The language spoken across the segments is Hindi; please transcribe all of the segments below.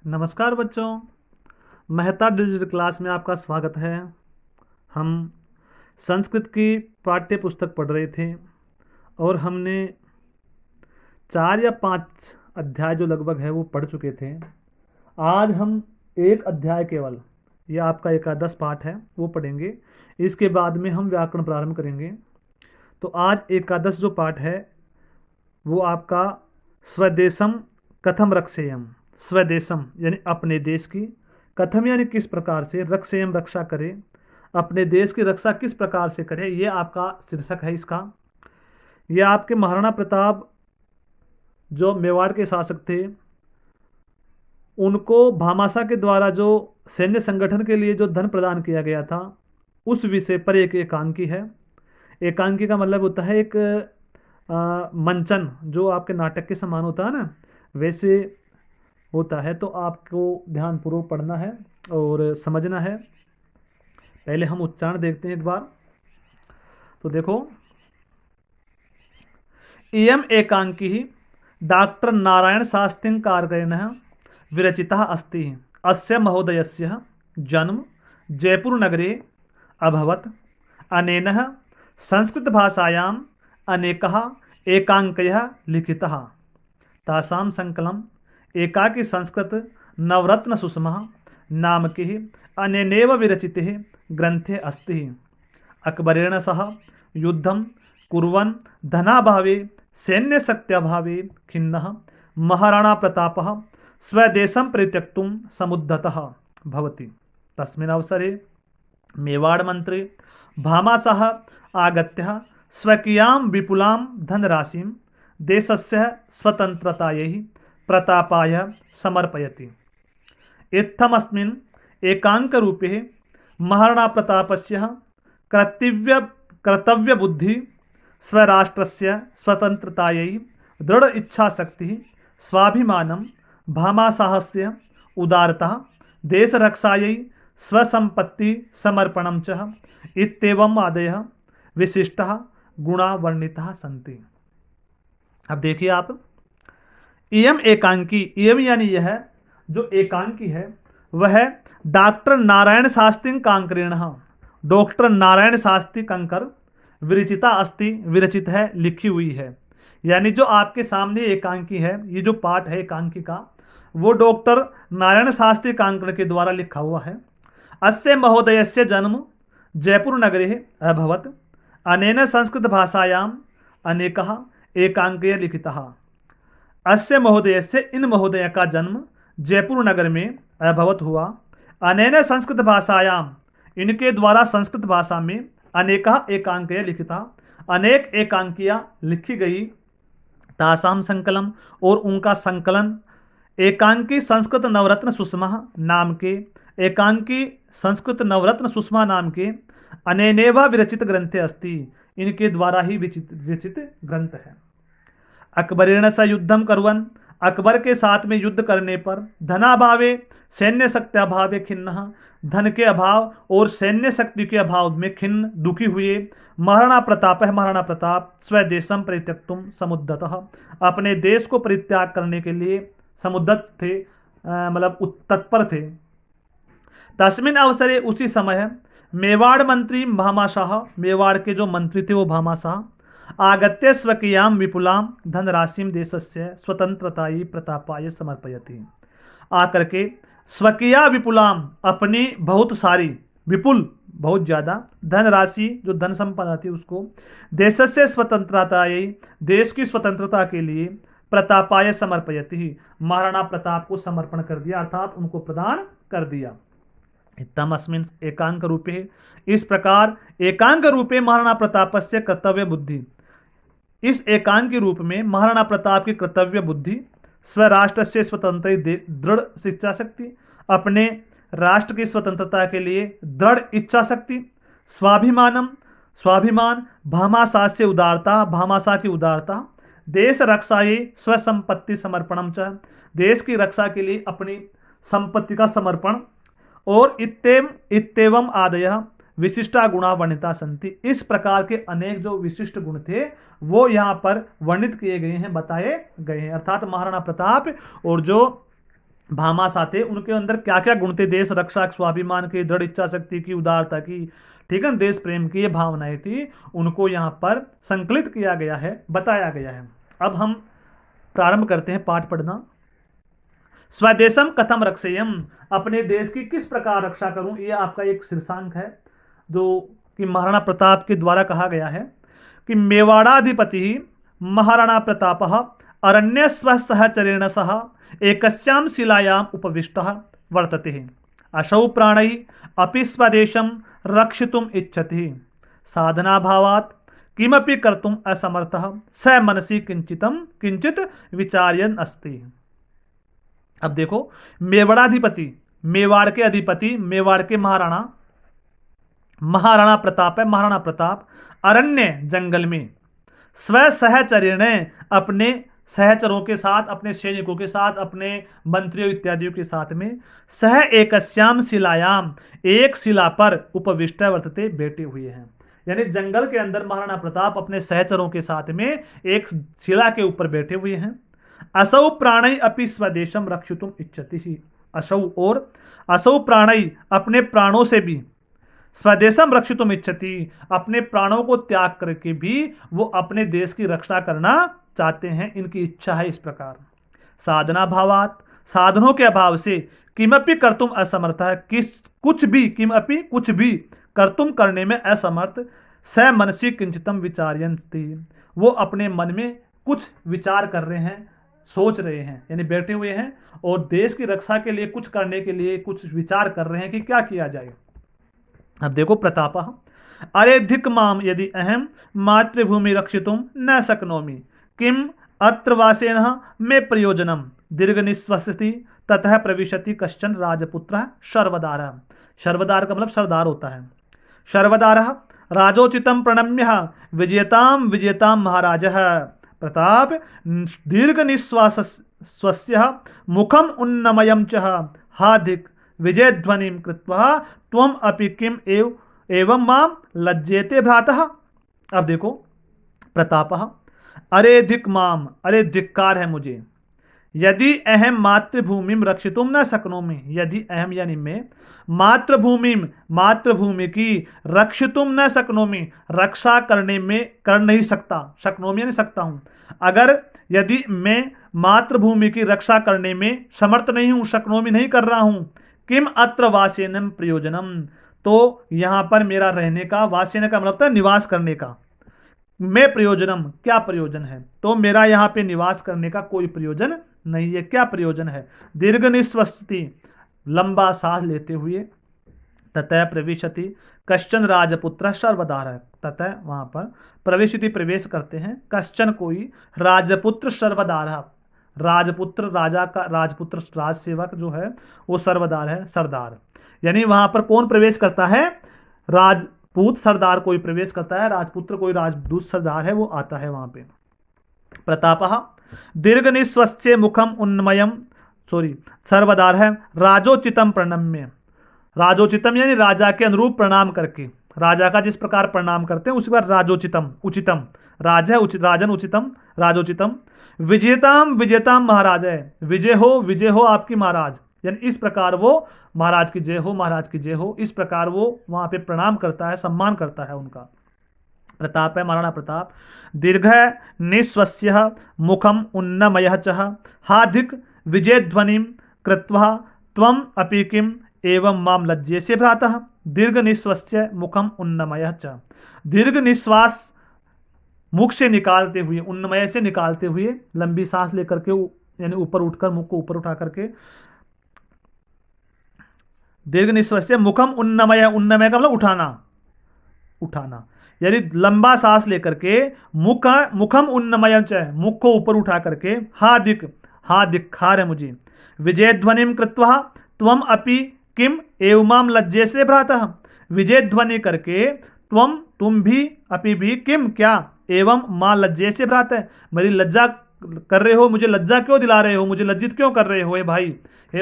नमस्कार बच्चों। मेहता डिजिटल क्लास में आपका स्वागत है। हम संस्कृत की पाठ्य पुस्तक पढ़ रहे थे और हमने 4 या 5 अध्याय जो लगभग है वो पढ़ चुके थे। आज हम एक अध्याय केवल, ये आपका एकादश पाठ है, वो पढ़ेंगे। इसके बाद में हम व्याकरण प्रारंभ करेंगे। तो आज एकादश जो पाठ है वो आपका स्वदेशम कथम रक्षेयम। स्वदेशम यानी अपने देश की, कथम यानी किस प्रकार से, रक्षेयम रक्षा करे, अपने देश की रक्षा किस प्रकार से करे, ये आपका शीर्षक है इसका। ये आपके महाराणा प्रताप जो मेवाड़ के शासक थे, उनको भामाशाह के द्वारा जो सैन्य संगठन के लिए जो धन प्रदान किया गया था, उस विषय पर एक एकांकी है। एकांकी का मतलब होता है एक मंचन, जो आपके नाटक के समान होता है ना, वैसे होता है। तो आपको ध्यानपूर्वक पढ़ना है और समझना है। पहले हम उच्चारण देखते हैं एक बार। तो देखो, इयम एकांकी डॉक्टर नारायण शास्त्रिं कारकेण विरचिता अस्ति। अस्य महोदयस्य जन्म जयपुर नगरे अभवत्। अनेन संस्कृतभाषायाम् अनेकाः एकाङ्कयः लिखिताः। तासां संकलम् एकाकी संस्कृत नवरत्न सुषमा नामके अनेनेव विरचिते ग्रन्थे अस्ति। अकबरेण सह युद्धं कुर्वन् धनाभावे सैन्यशक्त्यभावे खिन्नः महाराणा प्रतापः स्वदेशं परित्यक्तुं समुद्धतः भवति। तस्मिन् अवसरे मेवाड़ मंत्री भामाशाह आगत्य स्वकीयां विपुलां धनराशिं देशस्य स्वतन्त्रतायै प्रतापाय समर्पयति। इत्थमस्मिन् एकाङ्करूपे महाराणा प्रतापस्य कर्तव्यबुद्धि, स्वराष्ट्रस्य स्वतन्त्रतायै दृढ़ इच्छाशक्तिः, स्वाभिमानं, भामाशाहस्य उदारता, देशरक्षायै स्वसंपत्ति समर्पणं च इत्येवम् आदयः विशिष्टाः गुणा वर्णिताः सन्ति। अब देखिए आप, इयम एकांकी, इयम यानी यह जो एकांकी है वह डॉक्टर नारायण शास्त्री कांकरेण, डॉक्टर नारायण शास्त्री कंकर विरचिता अस्ति, विरचित है, लिखी हुई है। यानी जो आपके सामने एकांकी है, ये जो पाठ है एकांकी का, वो डॉक्टर नारायण शास्त्री कांकर के द्वारा लिखा हुआ है। अस्य महोदयस्य जन्म जयपुर नगरे अभवत्। अनेन संस्कृत भाषायाम् अनेकाः एकांकयः लिखिताः। अस्य महोदयस्य, इन महोदय का जन्म जयपुर नगर में अभवत हुआ। अनेन संस्कृत भाषायाम, इनके द्वारा संस्कृत भाषा में अनेकाः एकांकयः लिखिताः, अनेक एकांकियाँ लिखी गई। तासाम संकलम, और उनका संकलन एकांकी संस्कृत नवरत्न सुषमा नाम के, एकांकी संस्कृत नवरत्न सुषमा नाम के अनेनेवा विरचित ग्रंथे अस्ति, इनके द्वारा ही विरचित ग्रंथ है। अकबरेण स युद्धम करवन, अकबर के साथ में युद्ध करने पर, धनाभावे सैन्य शक्ति अभावे खिन्न, धन के अभाव और सैन्य शक्ति के अभाव में खिन्न दुखी हुए, महाराणा प्रताप है, महाराणा प्रताप स्वदेशम परित्यक्तुम समुद्धतः, अपने देश को परित्याग करने के लिए समुद्धत थे, मतलब तत्पर थे। तस्मिन अवसरे, उसी समय मेवाड़ मंत्री भामाशाह, मेवाड़ के जो मंत्री थे वो भामाशाह, आगत्य स्वकीयां विपुलां धनराशिं देशस्य स्वतंत्रतायै प्रतापाय समर्पयति। आकर के स्वकीया विपुलां, अपनी बहुत सारी, विपुल बहुत ज्यादा, धनराशि जो धन संपदा थी उसको, देशस्य स्वतंत्रतायै, देश की स्वतंत्रता के लिए, प्रतापाय समर्पयति, महाराणा प्रताप को समर्पण कर दिया, अर्थात उनको प्रदान कर दिया। इत्थमस्मिन् एकांक रूपे, इस प्रकार एकांक रूपे महाराणा प्रतापस्य कर्तव्य बुद्धि, इस एकांक के रूप में महाराणा प्रताप की कर्तव्य बुद्धि, स्वराष्ट्र से स्वतंत्र दृढ़ इच्छा शक्ति, अपने राष्ट्र की स्वतंत्रता के लिए दृढ़ इच्छा शक्ति, स्वाभिमानम, स्वाभिमान, भामाशाह से उदारता, भामाशाह की उदारता, देश रक्षायै स्वसंपत्ति समर्पणम च, देश की रक्षा के लिए अपनी संपत्ति का समर्पण, और इत्येवम आदयः विशिष्टा गुणा वर्णिता संति, इस प्रकार के अनेक जो विशिष्ट गुण थे वो यहाँ पर वर्णित किए गए हैं, बताए गए हैं। अर्थात महाराणा प्रताप और जो भामास आते, उनके अंदर क्या क्या गुण थे, देश रक्षा, स्वाभिमान की, दृढ़ इच्छा शक्ति की, उदारता की, ठीक है, देश प्रेम की ये भावनाएं थी, उनको यहाँ पर संकलित किया गया है, बताया गया है। अब हम प्रारंभ करते हैं पाठ पढ़ना। स्वदेशम कथम रक्षेयम, अपने देश की किस प्रकार रक्षा करूं, ये आपका एक शीर्षांक है जो कि महाराणा प्रताप के द्वारा कहा गया है कि मेवाड़ाधिपति महाराणा प्रताप अरण्य स्वसहचरेण सह एकस्यां शिलायाम उपविष्टः वर्तते, असौ प्राणै अपि स्वदेशं रक्षितुम् इच्छति, साधनाभावात् किमपि कर्तुम् असमर्थः, स मनसि किंचित विचार्यन् अस्ति। अब देखो, मेवाड़ाधिपति, मेवाड़ के अधिपति, मेवाड़ के महाराणा, महाराणा प्रताप है, महाराणा प्रताप अरण्य जंगल में स्व सहचर्य ने अपने सहचरों के साथ, अपने सैनिकों के साथ, अपने मंत्रियों इत्यादियों के साथ में सह एकस्याम शिलायाम, एक शिला पर उपविष्ट वर्तते, बैठे हुए हैं। यानी जंगल के अंदर महाराणा प्रताप अपने सहचरों के साथ में एक शिला के ऊपर बैठे हुए हैं। असौ प्राणै अपि स्वदेशम रक्षितुम इच्छति ही, असौ और असौ प्राणै अपने प्राणों से भी, स्वदेशम रक्षितुम इच्छति अपने प्राणों को त्याग करके भी वो अपने देश की रक्षा करना चाहते हैं, इनकी इच्छा है इस प्रकार। साधना भावात, साधनों के अभाव से, किमपि कर्तुम असमर्थ है, कुछ भी, किमपि कुछ भी, कर्तुम करने में असमर्थ, स मनसी किंचितम विचार्यन्ति वो अपने मन में कुछ विचार कर रहे हैं, सोच रहे हैं, यानी बैठे हुए हैं और देश की रक्षा के लिए कुछ करने के लिए कुछ विचार कर रहे हैं कि क्या किया जाए। अब देखो, प्रताप अरे धिक माम यदि अहम मातृभूमि रक्षितुम न शक्नोमि, किम अत्र वासेन मे प्रयोजनम, दीर्घ निश्वसति ततः प्रविशति कश्चन राजपुत्र शर्वदार। शर्वदार का मतलब सरदार होता है। शर्वदार राजोचितम प्रणम्य विजयताम विजयताम महाराज प्रताप दीर्घ निश्वास स्वस्य मुखम उन्नमयम च हाधिक विजयध्वनिं कृत्वा त्वम अपि किम एवं माम लज्जेते भ्रातः। अब देखो, प्रताप अरे धिक माम, अरे धिक्कार है मुझे, यदि अहम मातृभूमि रक्षितुम न शक्नोमि, यदि अहम यानी मैं, मातृभूमि की रक्षितुम न शक्नोमि, रक्षा करने में कर नहीं सकता, शक्नोमि यानी सकता हूं, अगर यदि मैं मातृभूमि की रक्षा करने में समर्थ नहीं हूं, शक्नोमि नहीं कर रहा हूं, किम अत्र वासेनम प्रयोजनम, तो यहां पर मेरा रहने का, वासेन का मतलब निवास करने का, मैं प्रयोजनम क्या प्रयोजन है, तो मेरा यहां पे निवास करने का कोई प्रयोजन नहीं है, क्या प्रयोजन है। दीर्घ निश्वसति लंबा सांस लेते हुए, ततः प्रविशति कश्चन राजपुत्र सर्वदार, ततः वहां पर प्रविशति प्रवेश करते हैं, कश्चन कोई, राजपुत्र सर्वदार, राजपुत्र राजा का, राजपुत्र राज सेवक जो है वो सर्वदार है, सरदार, यानी वहां पर कौन प्रवेश करता है, राजपूत सरदार कोई प्रवेश करता है, राजपुत्र कोई राजदूत सरदार है वो आता है वहां पे। प्रताप दीर्घ निश्वस्य मुखम उन्मयम, सॉरी सर्वदार है, राजोचितम प्रणम्य, राजोचितम यानी राजा के अनुरूप प्रणाम करके, राजा का जिस प्रकार प्रणाम करते हैं उसी बार राजोचितम, उचितम, राज है उचित, राजन उचितम, राजोचितम, विजयताम विजयताम महाराज है, विजय हो आपकी महाराज, यानी इस प्रकार वो महाराज की जय हो, महाराज की जय हो, इस प्रकार वो वहां पे प्रणाम करता है, सम्मान करता है उनका। प्रताप है महाराणा प्रताप, दीर्घ निश्वस्य मुखम उन्नमय च हाधिक विजयध्वनि कृत्वा त्वम अपि किम एवं माम लज्जेसे भ्रातः। दीर्घ निश्वस्य मुखम उन्नमय च, दीर्घ निश्वास मुख से निकालते हुए, उन्नमय से निकालते हुए, लंबी सांस लेकर के, यानी ऊपर उठकर, मुख को ऊपर उठा करके, दीर्घ निश्वस्य मुखम उन्नमय, उन्नमय का मतलब उठाना, उठाना, यानी लंबा सांस लेकर के, मुखम उन्नमय, मुख को ऊपर उठा करके, हा दिखार है मुझे, विजय ध्वनि कृत्वा त्वम अपि किम एवं लज्जे से भ्रातः, विजय ध्वनि करके तुम भी, अपि भी, किम क्या, एवं मां लज्जे से भ्रातः, मेरी लज्जा कर रहे हो, मुझे लज्जा क्यों दिला रहे हो, मुझे लज्जित क्यों कर रहे हो, हे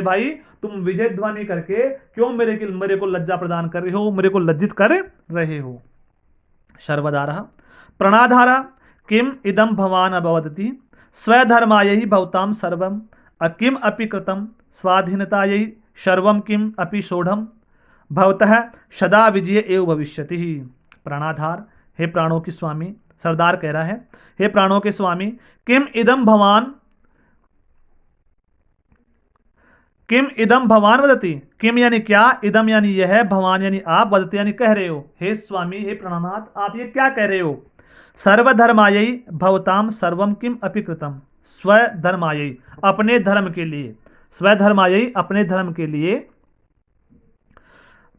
भाई तुम विजय ध्वनि करके क्यों मेरे को लज्जा प्रदान कर रहे हो, मेरे को लज्जित कर रहे हो। शर्वदार प्रणाधारा किम इदम भवान अवदति, स्वधर्माय ही भवताम सर्वम अकिम अपि कृतम स्वाधीनतायै सर्वं किम अपि सोढ़म भवतः सदा विजय एव भविष्यति। प्राणाधार, हे प्राणों के स्वामी, सरदार कह रहा है, हे प्राणों के स्वामी, किम इदम भवान वदति। किम यानी क्या, इदम यानी यह, भवान यानी आप, वदति यानी कह रहे हो। हे स्वामी, हे प्राणनाथ, आप ये क्या कह रहे हो। सर्वधर्मायै भवताम सर्वम किम अपि कृतम। स्वधर्मायै, अपने धर्म के लिए, स्वधर्मायै अपने धर्म के लिए,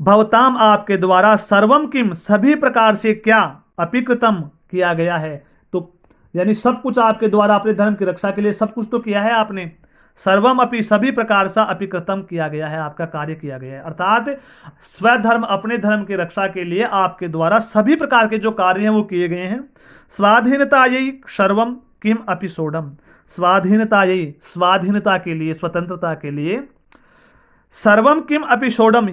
भवताम आपके द्वारा, सर्वम किम सभी प्रकार से, क्या, अपिकृतम किया गया है। तो यानी सब कुछ आपके द्वारा अपने धर्म की रक्षा के लिए सब कुछ तो किया है आपने। सर्वम अपि सभी प्रकार से, अपिकृतम किया गया है, आपका कार्य किया गया है। अर्थात स्वधर्म अपने धर्म की रक्षा के लिए आपके द्वारा सभी प्रकार के जो कार्य हैं वो किए गए हैं। स्वाधीनतायै सर्वम किम अपि सोढ़म। स्वाधीनतायै, स्वाधीनता के लिए, स्वतंत्रता के लिए, सर्वम किम अपि सोढ़म,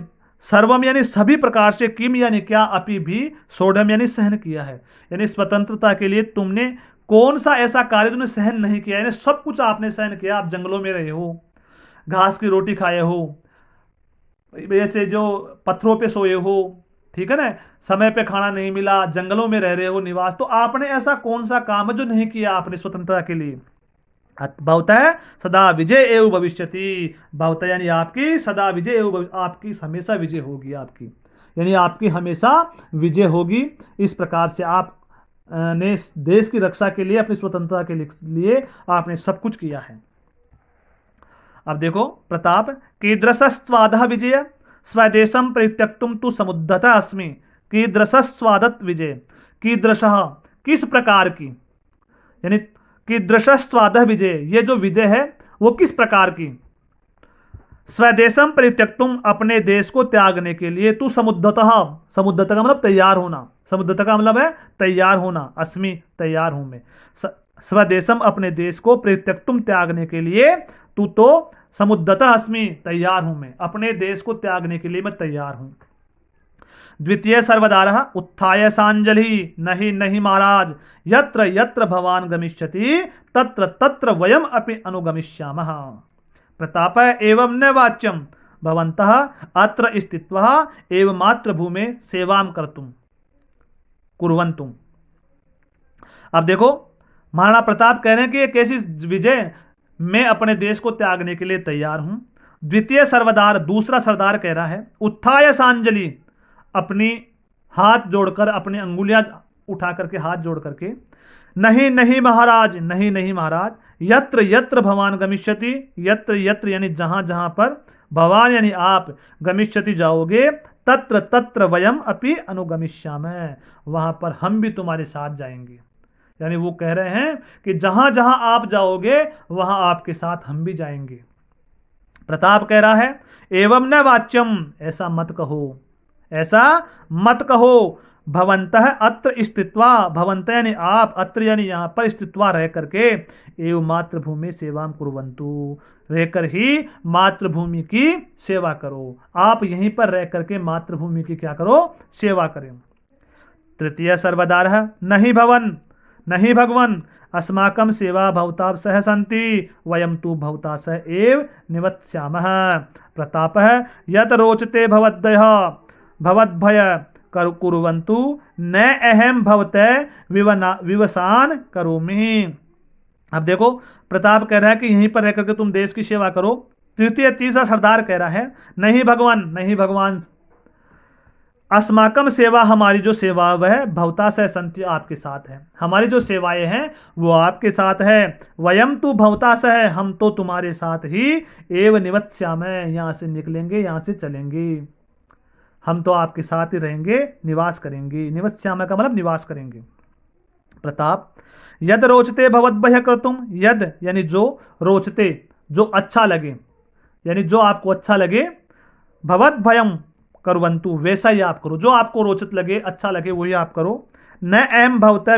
सर्वम यानी सभी प्रकार से, किम यानी क्या, अपि भी, सोढ़म यानी सहन किया है। यानी स्वतंत्रता के लिए तुमने कौन सा ऐसा कार्य तुमने सहन नहीं किया। यानी सब कुछ आपने सहन किया। आप जंगलों में रहे हो, घास की रोटी खाए हो, ऐसे जो पत्थरों पे सोए हो, ठीक है ना, समय पे खाना नहीं मिला, जंगलों में रह रहे हो निवास, तो आपने ऐसा कौन सा काम है जो नहीं किया आपने स्वतंत्रता के लिए। भवतः सदा विजय एवं भविष्यति। भवतः यानी आपकी, सदा विजय एवं, आपकी हमेशा विजय होगी आपकी, यानी आपकी हमेशा विजय होगी। इस प्रकार से आप ने देश की रक्षा के लिए, अपनी स्वतंत्रता के लिए आपने सब कुछ किया है। अब देखो प्रताप, कीदृशस्वादः विजय स्वदेशम परित्यक्तुम तु समुद्धतः अस्मि। कीदृशस्वादत विजय, कीदृशः किस प्रकार की, यानी कीदृशस्वादः विजय, ये जो विजय है वो किस प्रकार की। स्वदेशम परित्यक्तुम अपने देश को त्यागने के लिए, तू समुद्धतः, समुद्धतः का मतलब तैयार होना, समुद्धतः का मतलब है तैयार होना, अस्मि तैयार हूं मैं। स्वदेशम अपने देश को, परित्यक्तुम त्यागने के लिए, तू तो समुद्धतः अस्मि तैयार हूं मैं, अपने देश को त्यागने के लिए मैं तैयार हूं। द्वितीय सर्वदारः उत्थाय सांजलि, नहीं नहीं महाराज, यत्र यत्र भवान गमिष्यति तत्र तत्र वयम अपि अनुगमिष्यामः। प्रताप एवं न वाच्यम भवन्तः अत्र स्थित्वा एवं मातृभूमि सेवां कर्तुम कुर्वन्तुम। अब देखो महाराणा प्रताप कह रहे हैं कि एक ऐसी विजय, मैं अपने देश को त्यागने के लिए तैयार हूं। द्वितीय सर्वदार, दूसरा सरदार कह रहा है, उत्थाय सांजलि, अपनी हाथ जोड़कर, अपनी अंगुलियां उठा करके, हाथ जोड़ करके, नहीं नहीं महाराज, नहीं नहीं महाराज, यत्र यत्र भवान गमिष्यति, यत्र यत्र यानी जहां जहां पर, भवान यानी आप, गमिष्यति जाओगे, तत्र तत्र वयम अपि अनुगमिष्यामः, वहां पर हम भी तुम्हारे साथ जाएंगे। यानी वो कह रहे हैं कि जहां जहां आप जाओगे वहां आपके साथ हम भी जाएंगे। प्रताप कह रहा है, एवं न वाच्यम, ऐसा मत कहो, ऐसा मत कहो। भवन्तः अत्र स्थित्वा, भवन्तः यानी आप, अत्र यानी यहाँ पर, स्थित्वा रह करके, एवं मातृभूमि सेवां कुर्वन्तु, रहकर ही मातृभूमि की सेवा करो। आप यहीं पर रह करके मातृभूमि की क्या करो, सेवा करें। तृतीय सर्वदारः, नहीं भवन, नहीं भगवन, अस्माकं सेवा भवता सह सन्ति, वयं तु भवता सह एव निवत्स्यामः। प्रतापः, यत् रोचते भवद्भ्यः भवद्भय कुर्वन्तु, न अहम भवतः विवसान करोमि। अब देखो प्रताप कह रहा है कि यहीं पर रहकर के तुम देश की सेवा करो। तीसरा सरदार कह रहा है, नहीं भगवान, नहीं भगवान, अस्माकम सेवा, हमारी जो सेवा वह भवता सह संति, आपके साथ है, हमारी जो सेवाएं हैं वो आपके साथ है। वयम तु भवता सह, हम तो तुम्हारे साथ ही, एव निवत्स्यामः, यहाँ से निकलेंगे, यहाँ से चलेंगे, हम तो आपके साथ ही रहेंगे, निवास करेंगे। निवत्स्यामः का मतलब निवास करेंगे। प्रताप, यद रोचते भवद्भ्यः कर्तुम, यद यानी जो, रोचते जो अच्छा लगे, यानी जो आपको अच्छा लगे, भवद्भयम कुर्वन्तु वैसा ही आप करो, जो आपको रोचक लगे, अच्छा लगे वही आप करो। न अहम भवतः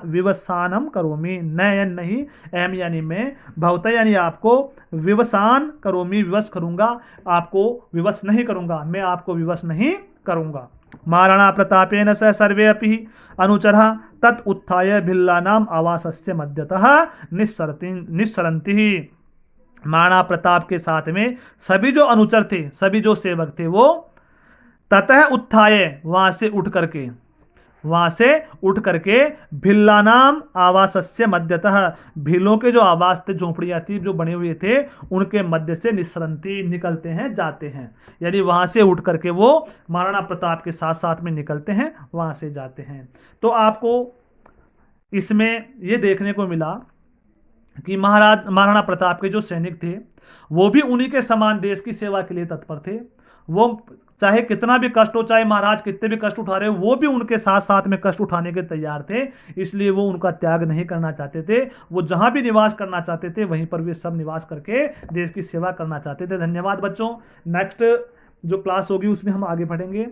विवसानम करोमि, न यानी नहीं, अहम यानी मैं, भवतः यानी आपको, विवसान करोमि विवश करूंगा, आपको विवश नहीं करूंगा, मैं आपको विवश नहीं करूंगा। महाराणा प्रतापेन स सर्वे अपि अनुचरः तत् उत्थाय भिल्लानाम आवासस्य मध्यतः निस्सरन्ति। महाराणा प्रताप के साथ में सभी जो अनुचर थे, सभी जो सेवक थे, वो ततः उत्थाय, वहां से उठ करके भिल्लानाम आवासस्य मध्यतः, भीलों के जो आवास थे, झोपड़ियां थी जो बने हुए थे, उनके मध्य से निसरंती, निकलते हैं, जाते हैं। यानी वहां से उठ करके वो महाराणा प्रताप के साथ साथ में निकलते हैं, वहां से जाते हैं। तो आपको इसमें ये देखने को मिला कि महाराणा प्रताप के जो सैनिक थे वो भी उन्हीं के समान देश की सेवा के लिए तत्पर थे। वो चाहे कितना भी कष्ट हो, चाहे महाराज कितने भी कष्ट उठा रहे हो, वो भी उनके साथ साथ में कष्ट उठाने के तैयार थे। इसलिए वो उनका त्याग नहीं करना चाहते थे। वो जहां भी निवास करना चाहते थे वहीं पर वे सब निवास करके देश की सेवा करना चाहते थे। धन्यवाद बच्चों। नेक्स्ट जो क्लास होगी उसमें हम आगे बढ़ेंगे।